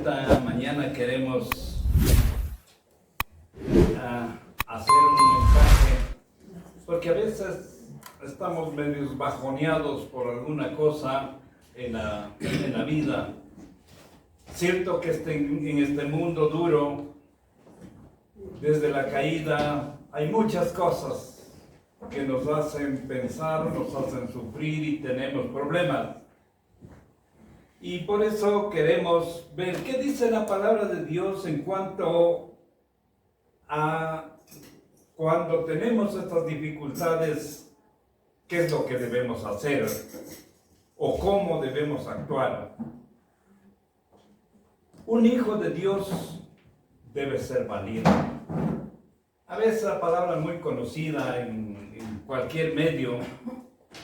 esta mañana queremos hacer un mensaje, porque a veces estamos medios bajoneados por alguna cosa en la vida. Cierto que en este mundo duro, desde la caída, hay muchas cosas que nos hacen pensar, nos hacen sufrir y tenemos problemas. Y por eso queremos ver qué dice la palabra de Dios en cuanto a cuando tenemos estas dificultades, qué es lo que debemos hacer o cómo debemos actuar. Un hijo de Dios debe ser valiente. A veces la palabra es muy conocida en cualquier medio,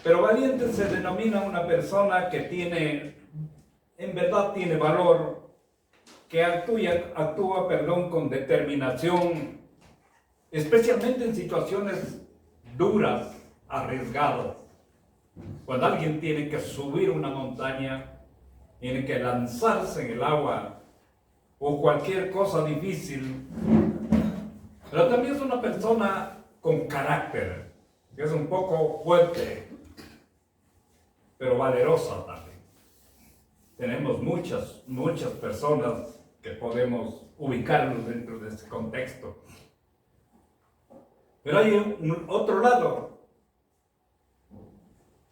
pero valiente se denomina una persona que en verdad tiene valor, que actúa con determinación, especialmente en situaciones duras, arriesgadas. Cuando alguien tiene que subir una montaña, tiene que lanzarse en el agua o cualquier cosa difícil, pero también es una persona con carácter, que es un poco fuerte, pero valerosa también. Tenemos muchas personas que podemos ubicarnos dentro de este contexto. Pero hay un otro lado.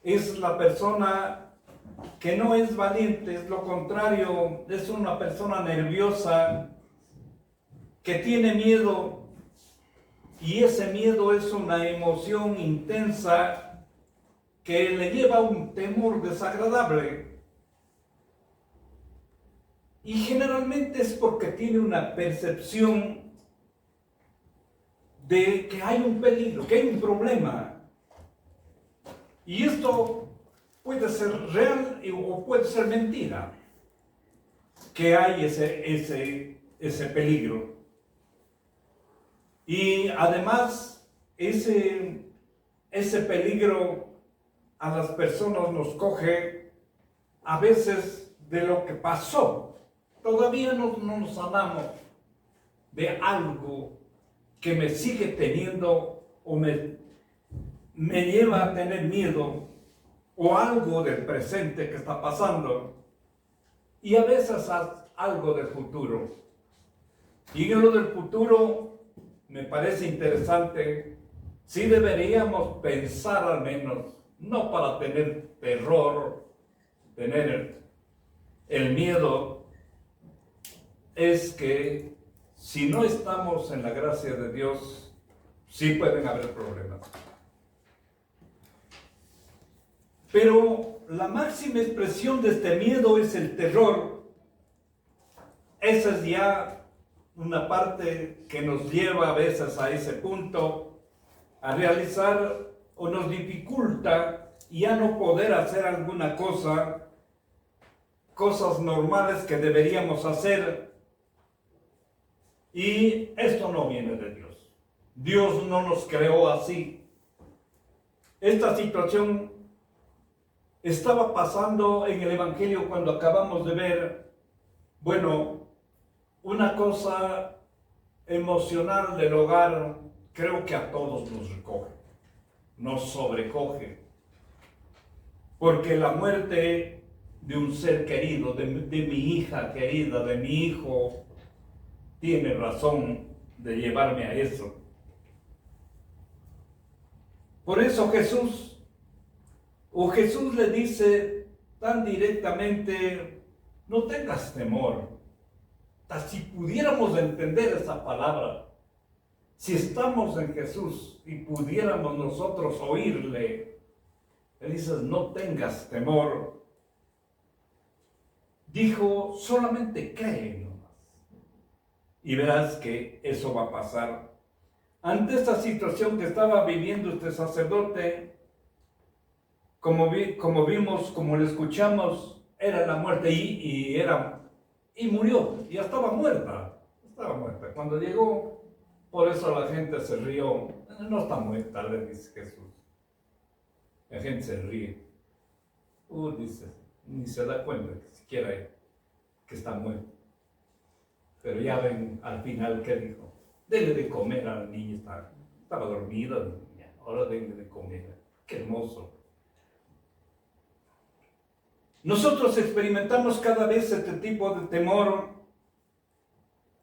Es la persona que no es valiente, es lo contrario, es una persona nerviosa, que tiene miedo, y ese miedo es una emoción intensa que le lleva a un temor desagradable. Y generalmente es porque tiene una percepción de que hay un peligro, que hay un problema. Y esto puede ser real o puede ser mentira, que hay ese peligro. Y además, ese peligro a las personas nos coge a veces de lo que pasó. Todavía no nos sanamos de algo que me sigue teniendo o me lleva a tener miedo, o algo del presente que está pasando, y a veces algo del futuro. Y en lo del futuro me parece interesante, sí deberíamos pensar al menos, no para tener terror, tener el miedo, es que si no estamos en la gracia de Dios, sí pueden haber problemas. Pero la máxima expresión de este miedo es el terror. Esa es ya una parte que nos lleva a veces a ese punto, a realizar o nos dificulta ya no poder hacer alguna cosa, cosas normales que deberíamos hacer. Y esto no viene de Dios. Dios no nos creó así. Esta situación estaba pasando en el Evangelio cuando acabamos de ver, una cosa emocional del hogar, creo que a todos nos recoge, nos sobrecoge. Porque la muerte de un ser querido, de mi hija querida, de mi hijo, tiene razón de llevarme a eso. Por eso Jesús le dice tan directamente, no tengas temor. Si pudiéramos entender esa palabra, si estamos en Jesús y pudiéramos nosotros oírle, le dices, no tengas temor. Dijo, solamente cree nomás, y verás que eso va a pasar. Ante esta situación que estaba viviendo este sacerdote, como vimos, como lo escuchamos, era la muerte y murió, ya estaba muerta. Cuando llegó, por eso la gente se rió. No está muerta, le dice Jesús. La gente se ríe. Dice, ni se da cuenta que siquiera que está muerta. Pero ya ven al final qué dijo. Denle de comer a la niña, estaba dormida, ahora denle de comer. Qué hermoso. Nosotros experimentamos cada vez este tipo de temor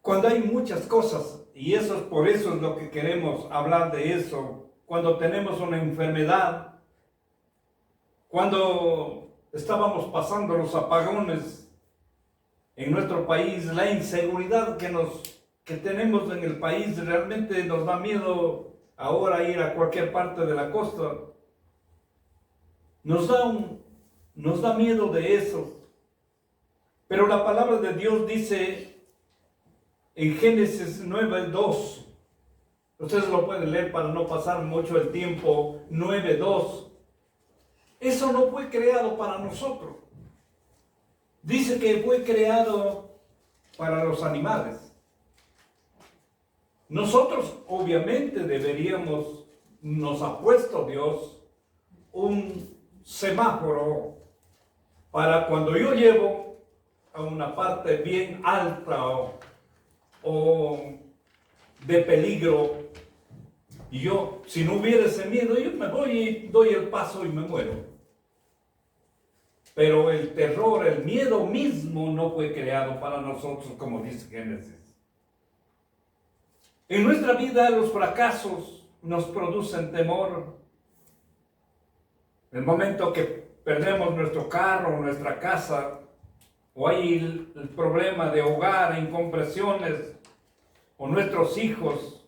cuando hay muchas cosas, y por eso es lo que queremos hablar de eso. Cuando tenemos una enfermedad, cuando estábamos pasando los apagones en nuestro país, la inseguridad que tenemos en el país realmente nos da miedo ahora ir a cualquier parte de la costa. Nos da miedo de eso. Pero la palabra de Dios dice en Génesis 9:2, ustedes lo pueden leer para no pasar mucho el tiempo, 9:2. Eso no fue creado para nosotros. Dice que fue creado para los animales. Nosotros obviamente nos ha puesto Dios un semáforo para cuando yo llevo a una parte bien alta o de peligro, y yo, si no hubiera ese miedo, yo me voy y doy el paso y me muero. Pero el terror, el miedo mismo no fue creado para nosotros, como dice Génesis. En nuestra vida los fracasos nos producen temor. El momento que perdemos nuestro carro, nuestra casa, o hay el problema de hogar, incomprensiones, o nuestros hijos,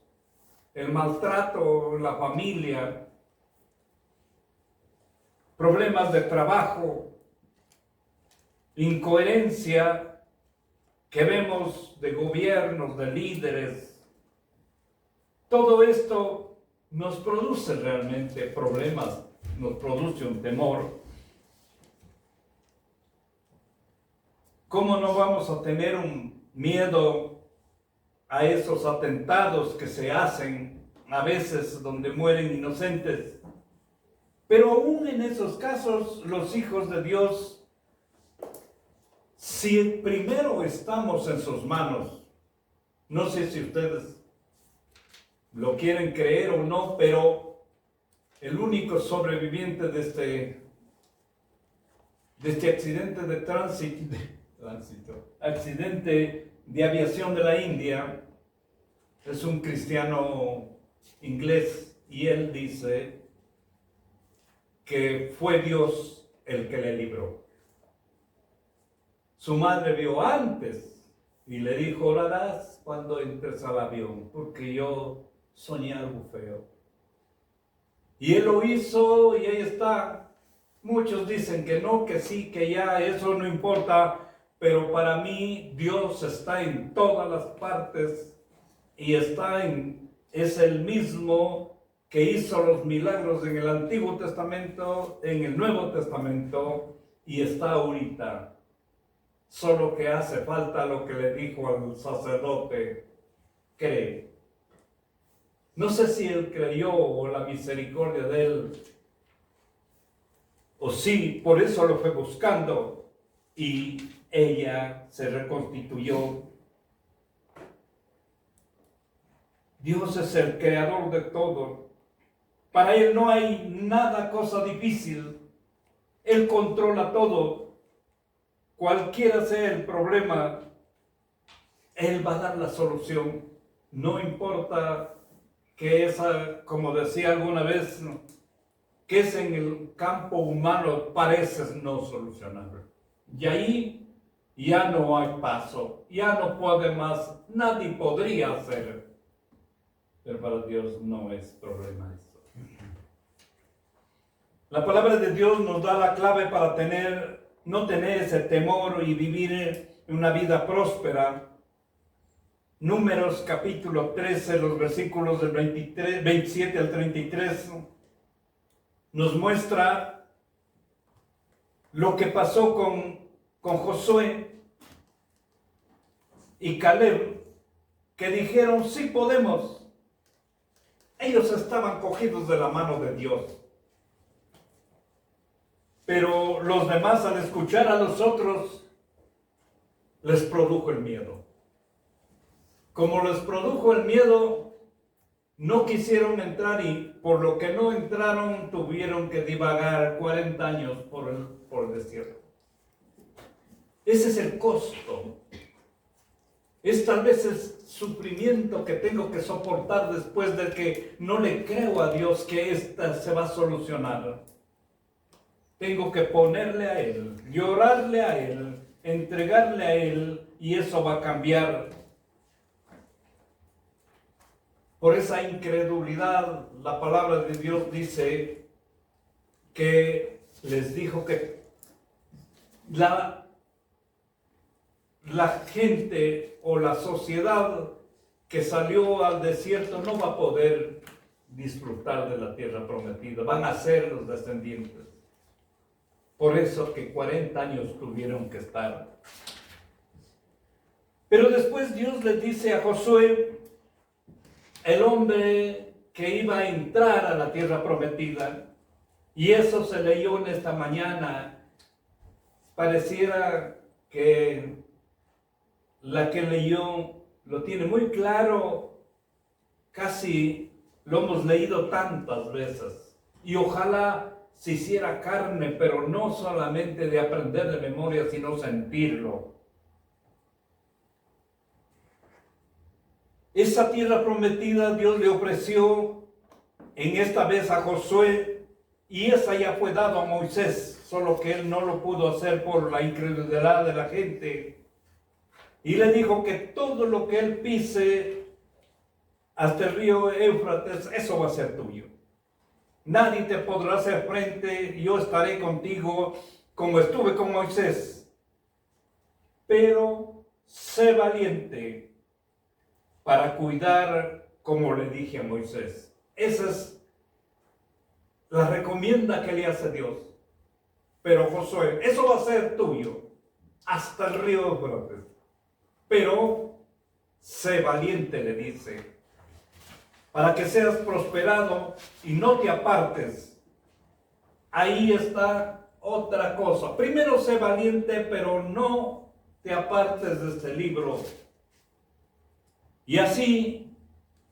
el maltrato, la familia, problemas de trabajo, incoherencia que vemos de gobiernos, de líderes. Todo esto nos produce realmente problemas, nos produce un temor. ¿Cómo no vamos a tener un miedo a esos atentados que se hacen a veces donde mueren inocentes? Pero aún en esos casos, los hijos de Dios, si primero estamos en sus manos, no sé si ustedes lo quieren creer o no, pero el único sobreviviente de este accidente de accidente de aviación de la India, es un cristiano inglés, y él dice que fue Dios el que le libró. Su madre vio antes y le dijo: orarás cuando entres al avión, porque yo soñé algo feo. Y él lo hizo, y ahí está. Muchos dicen que no, que sí, que ya, eso no importa, pero para mí Dios está en todas las partes y es el mismo que hizo los milagros en el Antiguo Testamento, en el Nuevo Testamento, y está ahorita. Solo que hace falta lo que le dijo al sacerdote: cree. No sé si él creyó o la misericordia de él, o sí, por eso lo fue buscando y ella se reconstituyó. Dios es el creador de todo. Para Él no hay nada, cosa difícil. Él controla todo. Cualquiera sea el problema, Él va a dar la solución. No importa que esa, como decía alguna vez, que es en el campo humano, parece no solucionable. Y ahí ya no hay paso, ya no puede más, nadie podría hacer. Pero para Dios no es problema eso. La palabra de Dios nos da la clave para no tener ese temor y vivir una vida próspera. Números capítulo 13, los versículos del 27 al 33, nos muestra lo que pasó con Josué y Caleb, que dijeron: sí podemos. Ellos estaban cogidos de la mano de Dios. Pero los demás, al escuchar a los otros, les produjo el miedo. como les produjo el miedo, no quisieron entrar y por lo que no entraron tuvieron que divagar 40 años por el desierto. Ese es el costo. Es tal vez el sufrimiento que tengo que soportar después de que no le creo a Dios que esta se va a solucionar. Tengo que ponerle a Él, llorarle a Él, entregarle a Él, y eso va a cambiar. Por esa incredulidad, la palabra de Dios dice que les dijo que la gente o la sociedad que salió al desierto no va a poder disfrutar de la tierra prometida, van a ser los descendientes. Por eso que 40 años tuvieron que estar. Pero después Dios le dice a Josué, el hombre que iba a entrar a la tierra prometida, y eso se leyó en esta mañana. Pareciera que la que leyó lo tiene muy claro, casi lo hemos leído tantas veces, y ojalá se hiciera carne, pero no solamente de aprender de memoria, sino sentirlo. Esa tierra prometida Dios le ofreció en esta vez a Josué, y esa ya fue dada a Moisés, solo que él no lo pudo hacer por la incredulidad de la gente. Y le dijo que todo lo que él pise hasta el río Éufrates, eso va a ser tuyo. Nadie te podrá hacer frente, yo estaré contigo como estuve con Moisés. Pero sé valiente para cuidar como le dije a Moisés. Esa es la recomienda que le hace Dios. Pero Josué, eso va a ser tuyo hasta el río Éufrates. Pero sé valiente, le dice, para que seas prosperado y no te apartes. Ahí está otra cosa. Primero sé valiente, pero no te apartes de este libro. Y así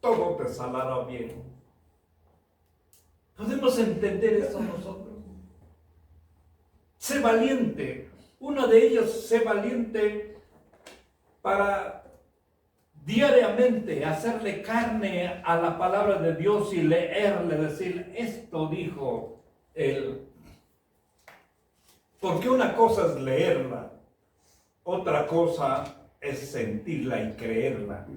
todo te saldrá bien. ¿Podemos entender eso nosotros? Sé valiente. Uno de ellos, sé valiente para diariamente hacerle carne a la palabra de Dios y leerle, decir, esto dijo él. Porque una cosa es leerla, otra cosa es sentirla y creerla.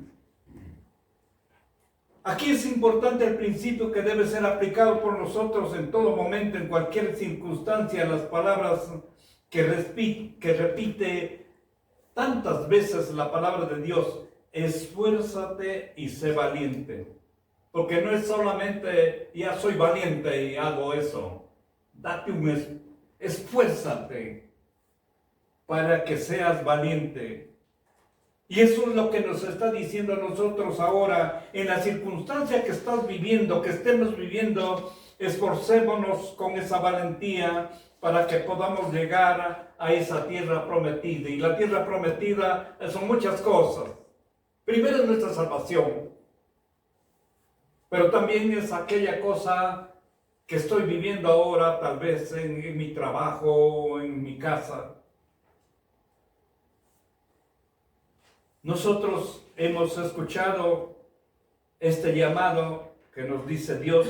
Aquí es importante el principio que debe ser aplicado por nosotros en todo momento, en cualquier circunstancia, las palabras que repite tantas veces la palabra de Dios. Esfuérzate y sé valiente. Porque no es solamente, ya soy valiente y hago eso. Date esfuérzate para que seas valiente. Y eso es lo que nos está diciendo a nosotros ahora, en la circunstancia que estás viviendo, que estemos viviendo, esforcémonos con esa valentía para que podamos llegar a esa tierra prometida. Y la tierra prometida son muchas cosas. Primero es nuestra salvación, pero también es aquella cosa que estoy viviendo ahora, tal vez en mi trabajo, en mi casa. Nosotros hemos escuchado este llamado que nos dice Dios,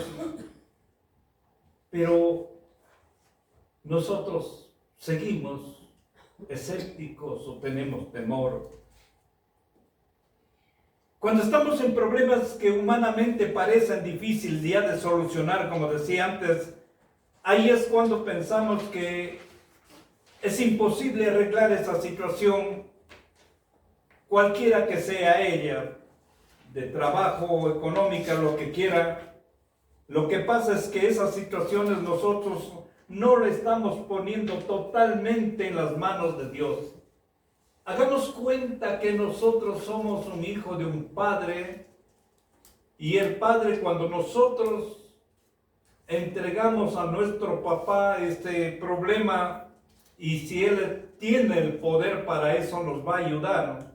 pero nosotros seguimos escépticos o tenemos temor. Cuando estamos en problemas que humanamente parecen difíciles ya de solucionar, como decía antes, ahí es cuando pensamos que es imposible arreglar esa situación, cualquiera que sea ella, de trabajo, económica, lo que quiera. Lo que pasa es que esas situaciones nosotros no le estamos poniendo totalmente en las manos de Dios. Hagamos cuenta que nosotros somos un hijo de un padre, y el padre, cuando nosotros entregamos a nuestro papá este problema, y si él tiene el poder para eso, nos va a ayudar.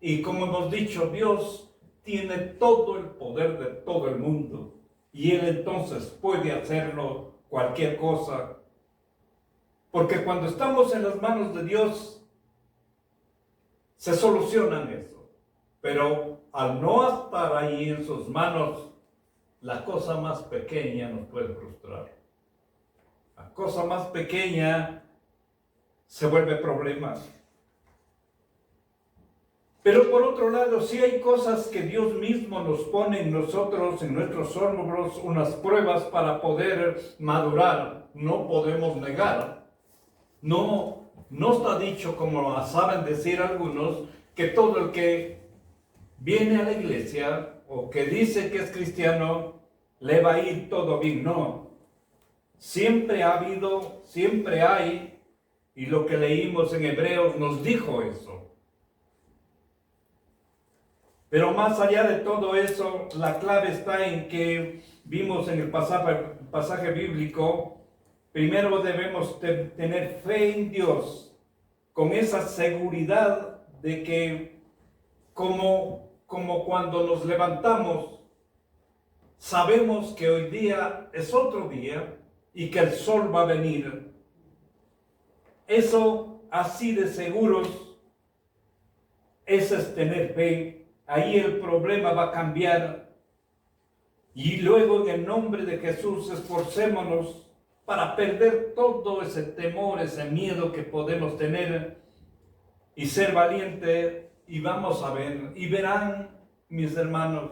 Y como hemos dicho, Dios tiene todo el poder de todo el mundo. Y Él entonces puede hacerlo cualquier cosa. Porque cuando estamos en las manos de Dios, se solucionan eso. Pero al no estar ahí en sus manos, la cosa más pequeña nos puede frustrar. La cosa más pequeña se vuelve problema. Pero por otro lado, sí hay cosas que Dios mismo nos pone en nosotros, en nuestros hombros, unas pruebas para poder madurar. No podemos negar. No está dicho, como saben decir algunos, que todo el que viene a la iglesia o que dice que es cristiano, le va a ir todo bien. No. Siempre ha habido, siempre hay, y lo que leímos en Hebreos nos dijo eso. Pero más allá de todo eso, la clave está en que vimos en el pasaje bíblico, primero debemos tener fe en Dios, con esa seguridad de que como cuando nos levantamos, sabemos que hoy día es otro día y que el sol va a venir. Eso así de seguros, eso es tener fe. Ahí el problema va a cambiar. Y luego en el nombre de Jesús esforcémonos para perder todo ese temor, ese miedo que podemos tener y ser valiente. Y vamos a ver, y verán, mis hermanos,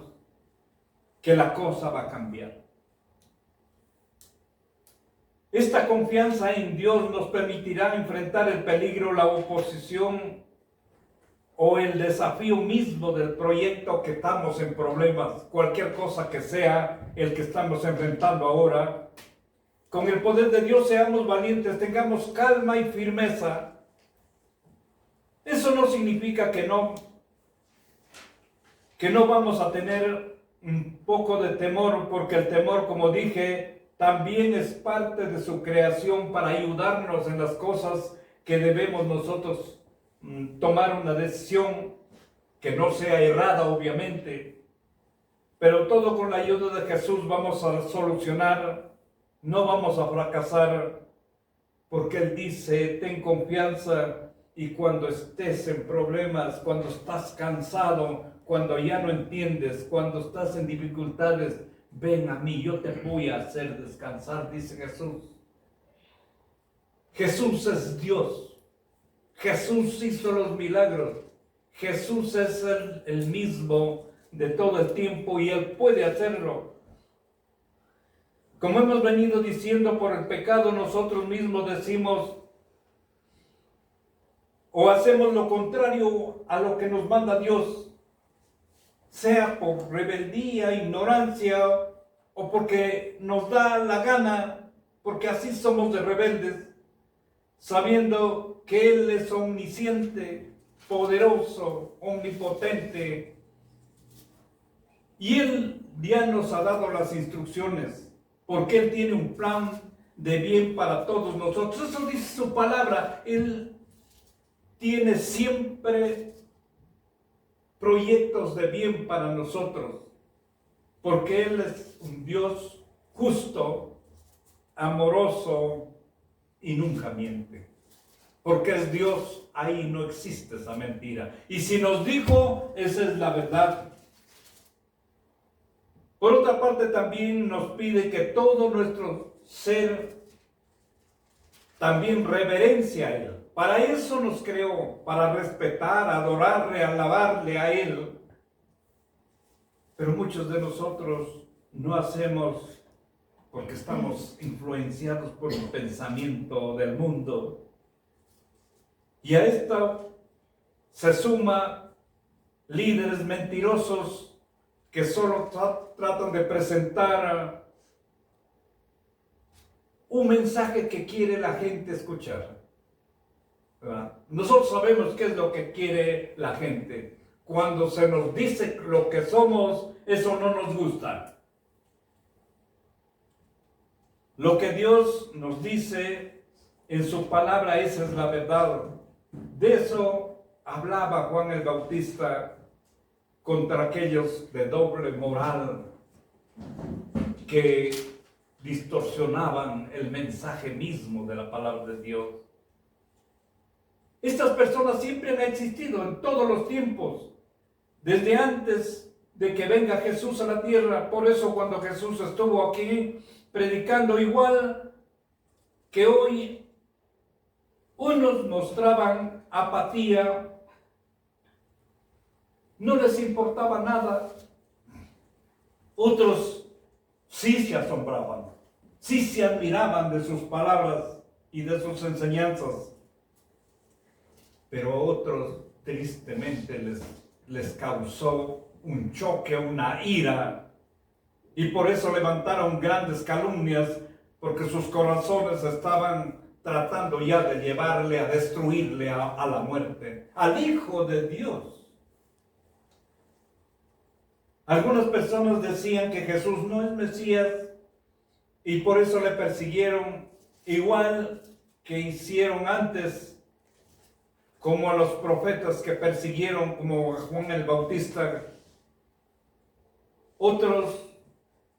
que la cosa va a cambiar. Esta confianza en Dios nos permitirá enfrentar el peligro, la oposición o el desafío mismo del proyecto que estamos en problemas, cualquier cosa que sea el que estamos enfrentando ahora. Con el poder de Dios seamos valientes, tengamos calma y firmeza. Eso no significa que no vamos a tener un poco de temor, porque el temor, como dije, también es parte de su creación para ayudarnos en las cosas que debemos nosotros tomar una decisión que no sea errada, obviamente, pero todo con la ayuda de Jesús vamos a solucionar, no vamos a fracasar, porque Él dice, ten confianza, y cuando estés en problemas, cuando estás cansado, cuando ya no entiendes, cuando estás en dificultades, ven a mí, yo te voy a hacer descansar, dice Jesús. Jesús es Dios. Jesús hizo los milagros. Jesús es el mismo de todo el tiempo y Él puede hacerlo. Como hemos venido diciendo, por el pecado nosotros mismos decimos o hacemos lo contrario a lo que nos manda Dios, sea por rebeldía, ignorancia o porque nos da la gana, porque así somos de rebeldes, sabiendo que Él es omnisciente, poderoso, omnipotente. Y Él ya nos ha dado las instrucciones, porque Él tiene un plan de bien para todos nosotros. Eso dice su palabra. Él tiene siempre proyectos de bien para nosotros, porque Él es un Dios justo, amoroso y nunca miente. Porque es Dios, ahí no existe esa mentira. Y si nos dijo, esa es la verdad. Por otra parte, también nos pide que todo nuestro ser también reverencia a Él. Para eso nos creó, para respetar, adorarle, alabarle a Él. Pero muchos de nosotros no hacemos porque estamos influenciados por el pensamiento del mundo. Y a esto se suma líderes mentirosos que solo tratan de presentar un mensaje que quiere la gente escuchar, ¿verdad? Nosotros sabemos qué es lo que quiere la gente. Cuando se nos dice lo que somos, eso no nos gusta. Lo que Dios nos dice en su palabra, esa es la verdad. De eso hablaba Juan el Bautista contra aquellos de doble moral que distorsionaban el mensaje mismo de la palabra de Dios. Estas personas siempre han existido en todos los tiempos, desde antes de que venga Jesús a la tierra. Por eso cuando Jesús estuvo aquí predicando, igual que hoy, unos mostraban apatía, no les importaba nada. Otros sí se asombraban, sí se admiraban de sus palabras y de sus enseñanzas. Pero a otros tristemente les causó un choque, una ira, y por eso levantaron grandes calumnias, porque sus corazones estaban tratando ya de llevarle a destruirle a la muerte, al Hijo de Dios. Algunas personas decían que Jesús no es Mesías y por eso le persiguieron, igual que hicieron antes, como a los profetas que persiguieron, como a Juan el Bautista. Otros,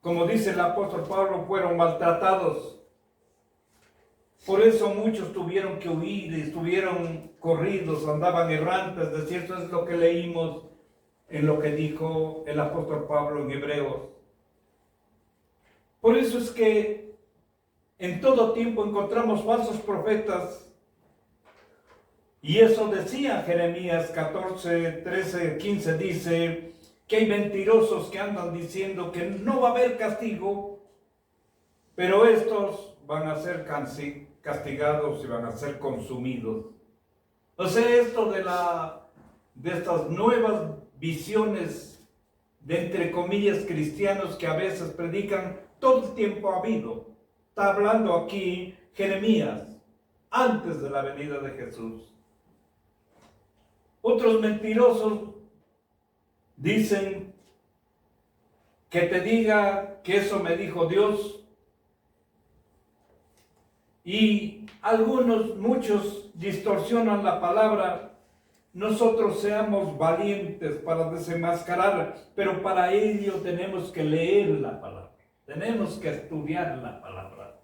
como dice el apóstol Pablo, fueron maltratados. Por eso muchos tuvieron que huir, estuvieron corridos, andaban errantes. De cierto es lo que leímos en lo que dijo el apóstol Pablo en Hebreos. Por eso es que en todo tiempo encontramos falsos profetas. Y eso decía Jeremías 14, 13, 15, dice que hay mentirosos que andan diciendo que no va a haber castigo, pero estos van a ser castigados y van a ser consumidos. O sea, esto de estas nuevas visiones de entre comillas cristianos que a veces predican, todo el tiempo ha habido. Está hablando aquí Jeremías, antes de la venida de Jesús. Otros mentirosos dicen que te diga que eso me dijo Dios. Y muchos distorsionan la palabra. Nosotros seamos valientes para desenmascarar, pero para ello tenemos que leer la palabra. Tenemos que estudiar la palabra.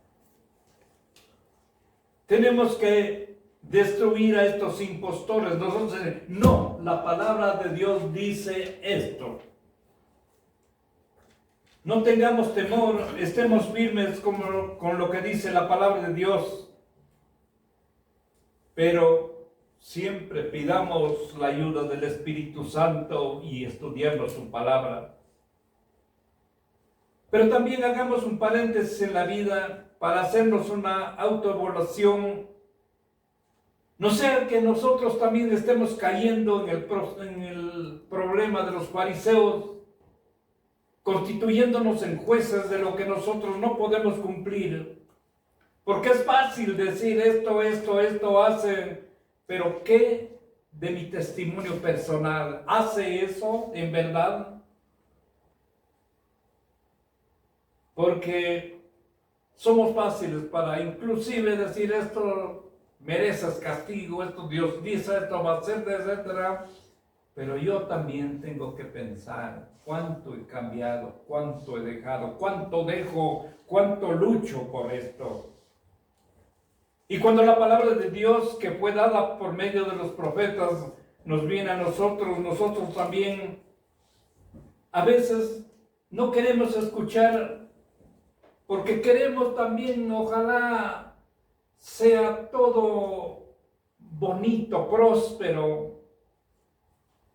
Tenemos que destruir a estos impostores. Nosotros no, la palabra de Dios dice esto. No tengamos temor, estemos firmes con lo que dice la palabra de Dios. Pero siempre pidamos la ayuda del Espíritu Santo y estudiando su palabra. Pero también hagamos un paréntesis en la vida para hacernos una autoevaluación. No sea que nosotros también estemos cayendo en el problema de los fariseos, constituyéndonos en jueces de lo que nosotros no podemos cumplir. Porque es fácil decir esto hacen, pero ¿qué de mi testimonio personal? ¿Hace eso en verdad? Porque somos fáciles para inclusive decir esto mereces castigo, esto Dios dice, esto va a ser, etc. Pero yo también tengo que pensar cuánto he cambiado, cuánto he dejado, cuánto dejo, cuánto lucho por esto. Y cuando la palabra de Dios que fue dada por medio de los profetas nos viene a nosotros también a veces no queremos escuchar porque queremos también, ojalá sea todo bonito, próspero,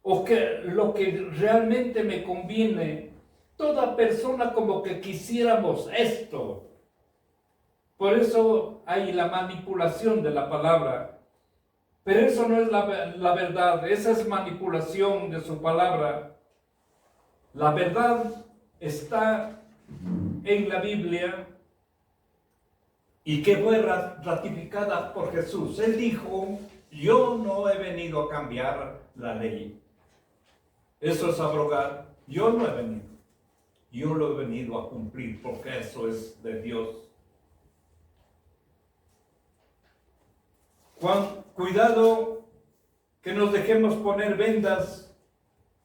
o que lo que realmente me conviene. Toda persona como que quisiéramos esto. Por eso hay la manipulación de la palabra. Pero eso no es la verdad, esa es manipulación de su palabra. La verdad está en la Biblia y que fue ratificada por Jesús. Él dijo, yo no he venido a cambiar la ley. Eso es abrogar. Yo no he venido. Yo lo he venido a cumplir porque eso es de Dios. Cuidado que nos dejemos poner vendas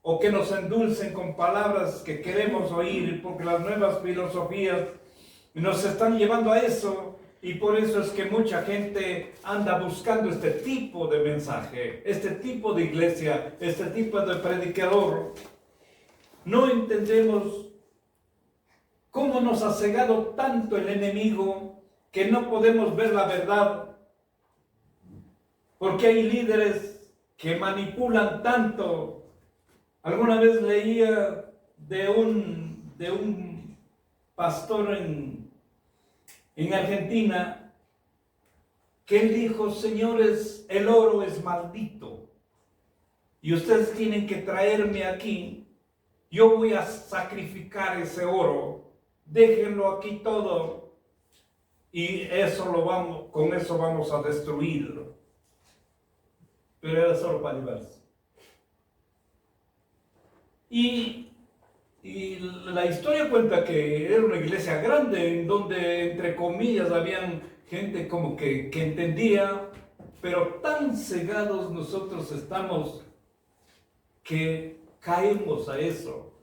o que nos endulcen con palabras que queremos oír, porque las nuevas filosofías nos están llevando a eso, y por eso es que mucha gente anda buscando este tipo de mensaje, este tipo de iglesia, este tipo de predicador. No entendemos cómo nos ha cegado tanto el enemigo que no podemos ver la verdad, porque hay líderes que manipulan tanto. Alguna vez leía de un pastor en Argentina, que él dijo: señores, el oro es maldito y ustedes tienen que traerme aquí, yo voy a sacrificar ese oro, déjenlo aquí todo y con eso vamos a destruirlo. Pero era solo para llevarse. Y la historia cuenta que era una iglesia grande, en donde, entre comillas, habían gente como que entendía, pero tan cegados nosotros estamos que caemos a eso.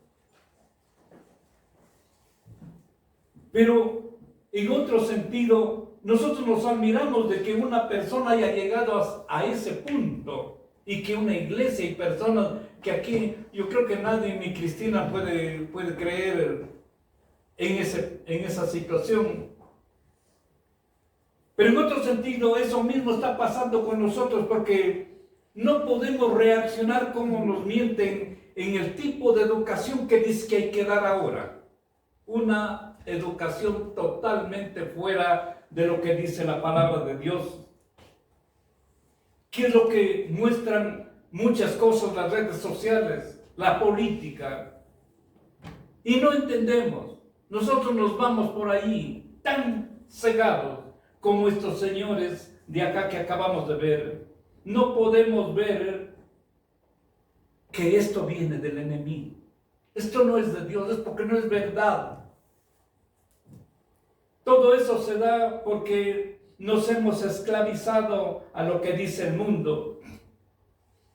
Pero en otro sentido, nosotros nos admiramos de que una persona haya llegado a ese punto, y que una iglesia y personas que aquí, yo creo que nadie, ni Cristina, puede creer en esa situación. Pero en otro sentido, eso mismo está pasando con nosotros, porque no podemos reaccionar como nos mienten en el tipo de educación que dice que hay que dar ahora. Una educación totalmente fuera de lo que dice la palabra de Dios. ¿Qué es lo que muestran muchas cosas las redes sociales, la política? Y no entendemos. Nosotros nos vamos por ahí tan cegados como estos señores de acá que acabamos de ver. No podemos ver que esto viene del enemigo. Esto no es de Dios, es porque no es verdad. Todo eso se da porque nos hemos esclavizado a lo que dice el mundo.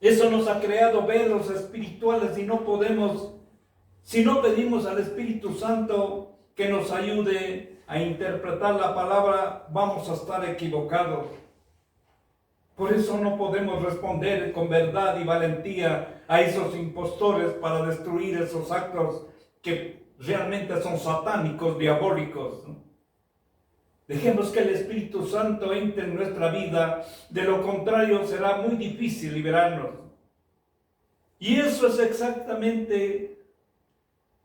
Eso nos ha creado velos espirituales y no podemos, si no pedimos al Espíritu Santo que nos ayude a interpretar la palabra, vamos a estar equivocados. Por eso no podemos responder con verdad y valentía a esos impostores para destruir esos actos que realmente son satánicos, diabólicos. Dejemos que el Espíritu Santo entre en nuestra vida, de lo contrario será muy difícil liberarnos. Y eso es exactamente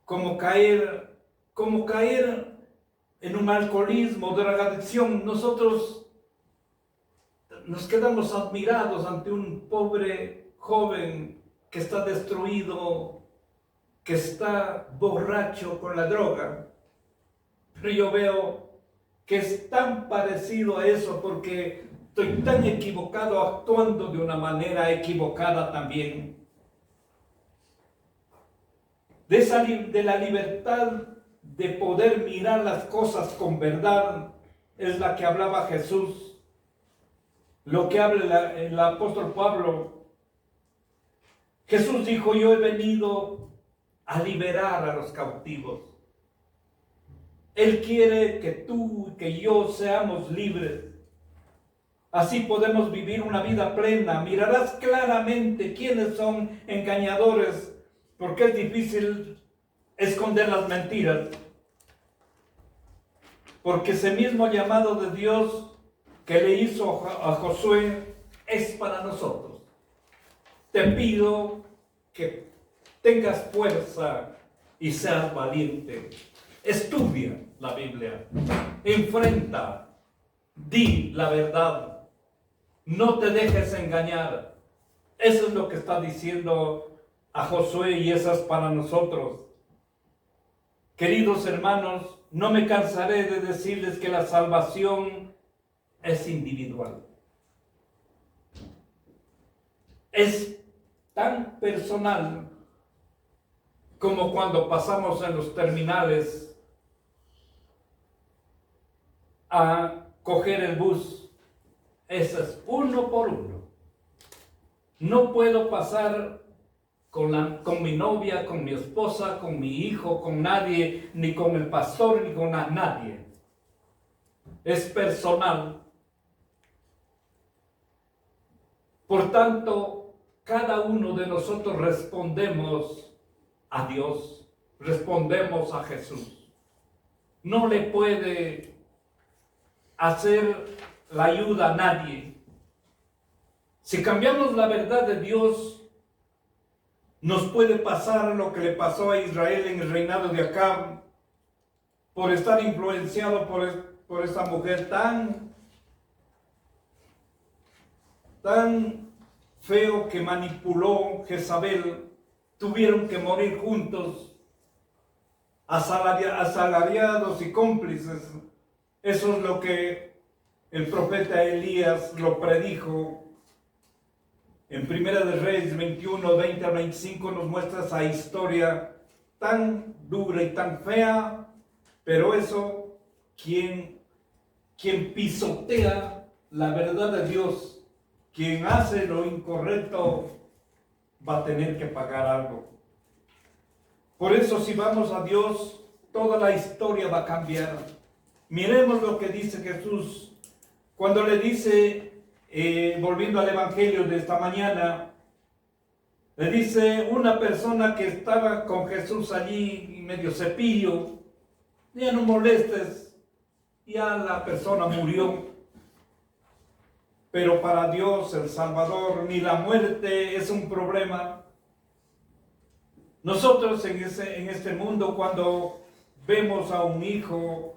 como caer en un alcoholismo, drogadicción. Nosotros nos quedamos admirados ante un pobre joven que está destruido, que está borracho con la droga. Pero yo veo que es tan parecido a eso, porque estoy tan equivocado actuando de una manera equivocada también. De la libertad de poder mirar las cosas con verdad es la que hablaba Jesús, lo que habla el apóstol Pablo. Jesús dijo: yo he venido a liberar a los cautivos. Él quiere que tú y que yo seamos libres. Así podemos vivir una vida plena. Mirarás claramente quiénes son engañadores, porque es difícil esconder las mentiras. Porque ese mismo llamado de Dios que le hizo a Josué es para nosotros. Te pido que tengas fuerza y seas valiente. Estudia la Biblia, enfrenta, di la verdad, no te dejes engañar. Eso es lo que está diciendo a Josué, y eso es para nosotros. Queridos hermanos, no me cansaré de decirles que la salvación es individual. Es tan personal como cuando pasamos en los terminales a coger el bus. Eso es uno por uno. No puedo pasar con mi novia, con mi esposa, con mi hijo, con nadie, ni con el pastor, ni con nadie. Es personal. Por tanto, cada uno de nosotros respondemos a Dios, respondemos a Jesús. No le puede hacer la ayuda a nadie. Si cambiamos la verdad de Dios, nos puede pasar lo que le pasó a Israel en el reinado de Acab, por estar influenciado por esa mujer tan feo que manipuló Jezabel. Tuvieron que morir juntos, asalariados y cómplices. Eso es lo que el profeta Elías lo predijo. En Primera de Reyes 21, 20 a 25 nos muestra esa historia tan dura y tan fea, pero eso, quien pisotea la verdad de Dios, quien hace lo incorrecto, va a tener que pagar algo. Por eso, si vamos a Dios, toda la historia va a cambiar. Miremos lo que dice Jesús cuando le dice, volviendo al evangelio de esta mañana, le dice una persona que estaba con Jesús allí, medio cepillo: ya no molestes, ya la persona murió. Pero para Dios, el Salvador, ni la muerte es un problema. Nosotros en este mundo, cuando vemos a un hijo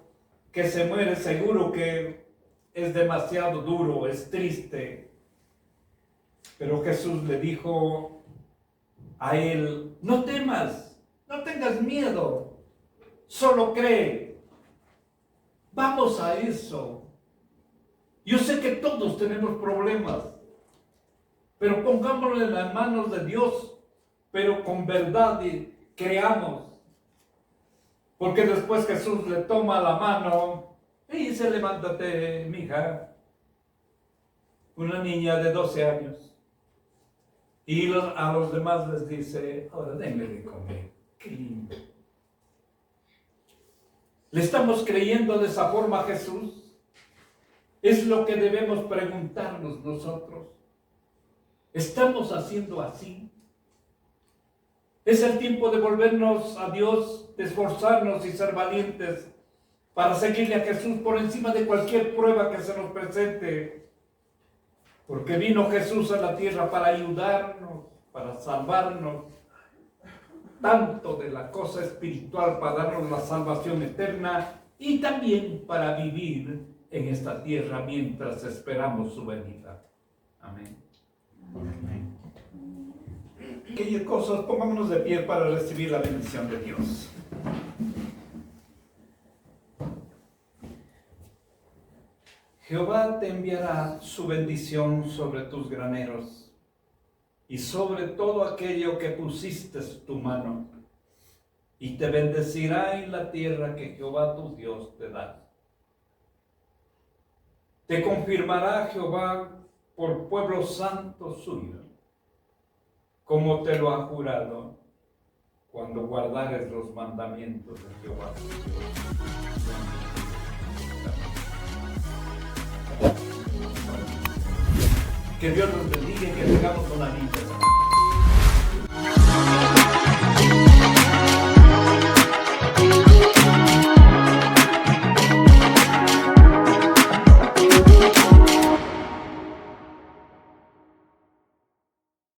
que se muere, seguro que es demasiado duro, es triste. Pero Jesús le dijo a él: no temas, no tengas miedo, solo cree. Vamos a eso. Yo sé que todos tenemos problemas, pero pongámoslo en las manos de Dios, pero con verdad y creamos. Porque después Jesús le toma la mano y dice: levántate, mija. Una niña de 12 años. Y a los demás les dice: ahora denme de comer. Qué lindo. ¿Le estamos creyendo de esa forma a Jesús? Es lo que debemos preguntarnos nosotros. ¿Estamos haciendo así? Es el tiempo de volvernos a Dios, de esforzarnos y ser valientes para seguirle a Jesús por encima de cualquier prueba que se nos presente. Porque vino Jesús a la tierra para ayudarnos, para salvarnos, tanto de la cosa espiritual, para darnos la salvación eterna, y también para vivir en esta tierra mientras esperamos su venida. Amén. Amén. Aquellas cosas, pongámonos de pie para recibir la bendición de Dios. Jehová te enviará su bendición sobre tus graneros y sobre todo aquello que pusiste tu mano, y te bendecirá en la tierra que Jehová tu Dios te da. Te confirmará Jehová por pueblo santo suyo, como te lo ha jurado, cuando guardares los mandamientos de Jehová tu Dios. Que Dios nos bendiga y que tengamos una linda semana.